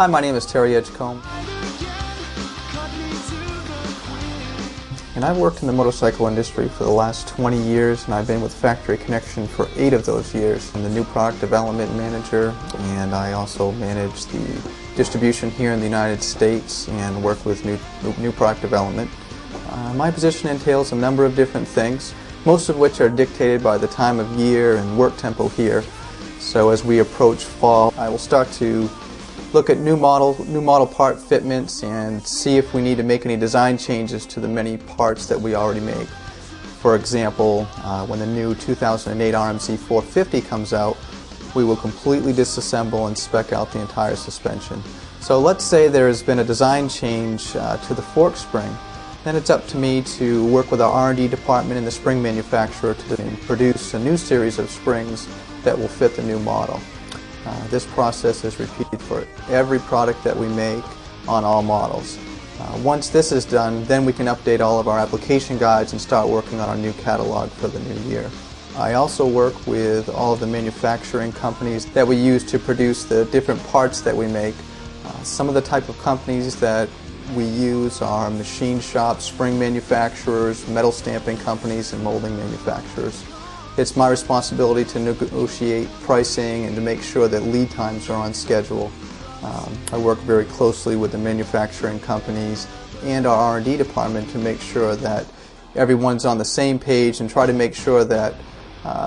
Hi, my name is Terry Edgecomb, and I've worked in the motorcycle industry for the last 20 years, and I've been with Factory Connection for 8 of those years. I'm the new product development manager, and I also manage the distribution here in the United States and work with new product development. My position entails a number of different things, most of which are dictated by the time of year and work tempo here. So as we approach fall, I will start to look at new model part fitments and see if we need to make any design changes to the many parts that we already make. For example, when the new 2008 RMZ 450 comes out, we will completely disassemble and spec out the entire suspension. So let's say there has been a design change to the fork spring. Then it's up to me to work with our R&D department and the spring manufacturer to produce a new series of springs that will fit the new model. This process is repeated for every product that we make on all models. Once this is done, then we can update all of our application guides and start working on our new catalog for the new year. I also work with all of the manufacturing companies that we use to produce the different parts that we make. Some of the type of companies that we use are machine shops, spring manufacturers, metal stamping companies, and molding manufacturers. It's my responsibility to negotiate pricing and to make sure that lead times are on schedule. I work very closely with the manufacturing companies and our R&D department to make sure that everyone's on the same page and try to make sure that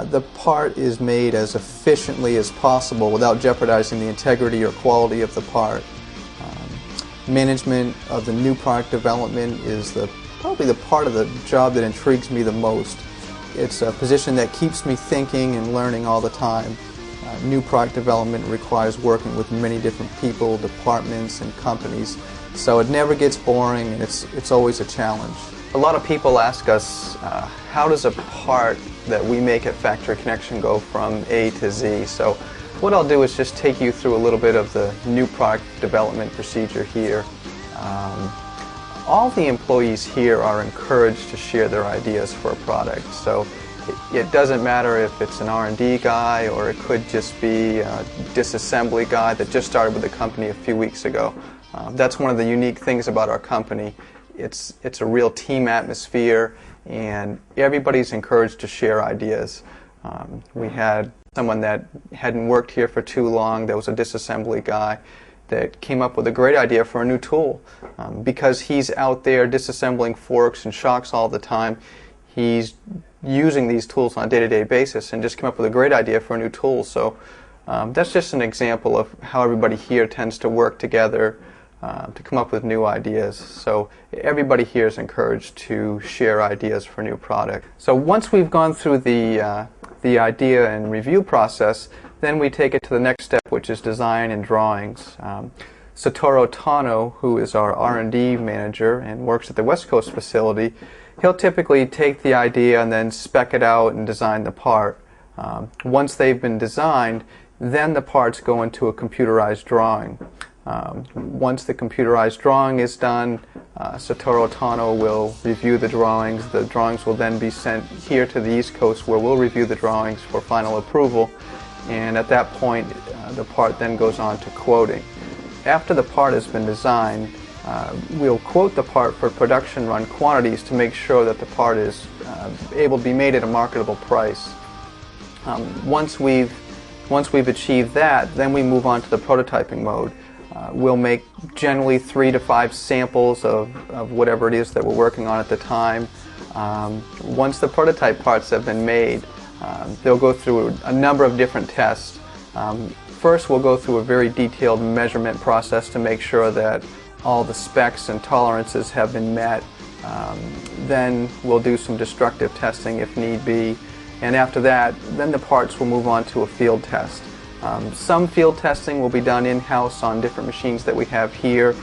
the part is made as efficiently as possible without jeopardizing the integrity or quality of the part. Management of the new product development is probably the part of the job that intrigues me the most. It's a position that keeps me thinking and learning all the time. New product development requires working with many different people, departments, and companies, so it never gets boring, and it's always a challenge. A lot of people ask us, how does a part that we make at Factory Connection go from A to Z? So what I'll do is just take you through a little bit of the new product development procedure here. All the employees here are encouraged to share their ideas for a product. So it doesn't matter if it's an R&D guy or it could just be a disassembly guy that just started with the company a few weeks ago. That's one of the unique things about our company. It's a real team atmosphere, and everybody's encouraged to share ideas. We had someone that hadn't worked here for too long that was a disassembly guy that came up with a great idea for a new tool. Because he's out there disassembling forks and shocks all the time, he's using these tools on a day-to-day basis and just came up with a great idea for a new tool. So that's just an example of how everybody here tends to work together to come up with new ideas. So everybody here is encouraged to share ideas for new product. So once we've gone through the idea and review process, then we take it to the next step, which is design and drawings. Satoru Tano, who is our R&D manager and works at the West Coast facility, he'll typically take the idea and then spec it out and design the part. Once they've been designed, then the parts go into a computerized drawing. Once the computerized drawing is done, Satoru Tano will review the drawings. The drawings will then be sent here to the East Coast, where we'll review the drawings for final approval. And at that point, the part then goes on to quoting. After the part has been designed, we'll quote the part for production run quantities to make sure that the part is able to be made at a marketable price. Once we've achieved that, then we move on to the prototyping mode. We'll make generally 3 to 5 samples of whatever it is that we're working on at the time. Once the prototype parts have been made, they'll go through a number of different tests. First, we'll go through a very detailed measurement process to make sure that all the specs and tolerances have been met. Then we'll do some destructive testing if need be. And after that, then the parts will move on to a field test. Some field testing will be done in-house on different machines that we have here,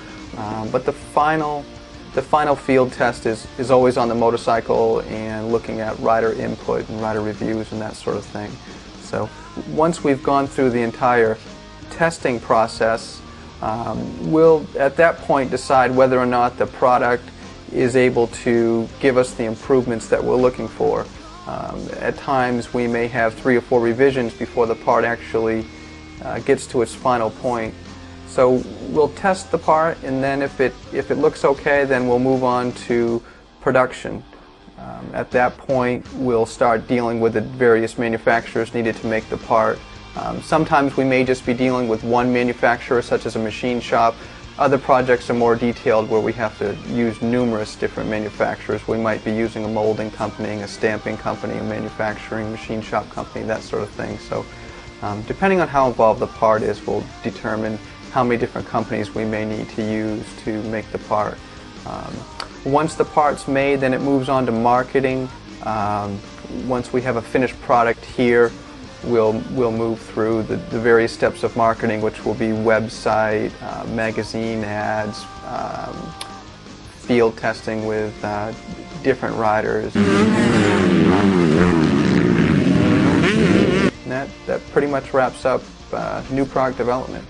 but the final field test is always on the motorcycle and looking at rider input and rider reviews and that sort of thing. So once we've gone through the entire testing process, we'll at that point decide whether or not the product is able to give us the improvements that we're looking for. At times we may have 3 or 4 revisions before the part actually gets to its final point. So we'll test the part, and then if it looks okay, then we'll move on to production. At that point, we'll start dealing with the various manufacturers needed to make the part. Sometimes we may just be dealing with one manufacturer, such as a machine shop. Other projects are more detailed, where we have to use numerous different manufacturers. We might be using a molding company, a stamping company, a manufacturing machine shop company, that sort of thing. So depending on how involved the part is, will determine how many different companies we may need to use to make the part. Once the part's made, then it moves on to marketing. Once we have a finished product here, we'll move through the various steps of marketing, which will be website, magazine ads, field testing with different riders. And that pretty much wraps up new product development.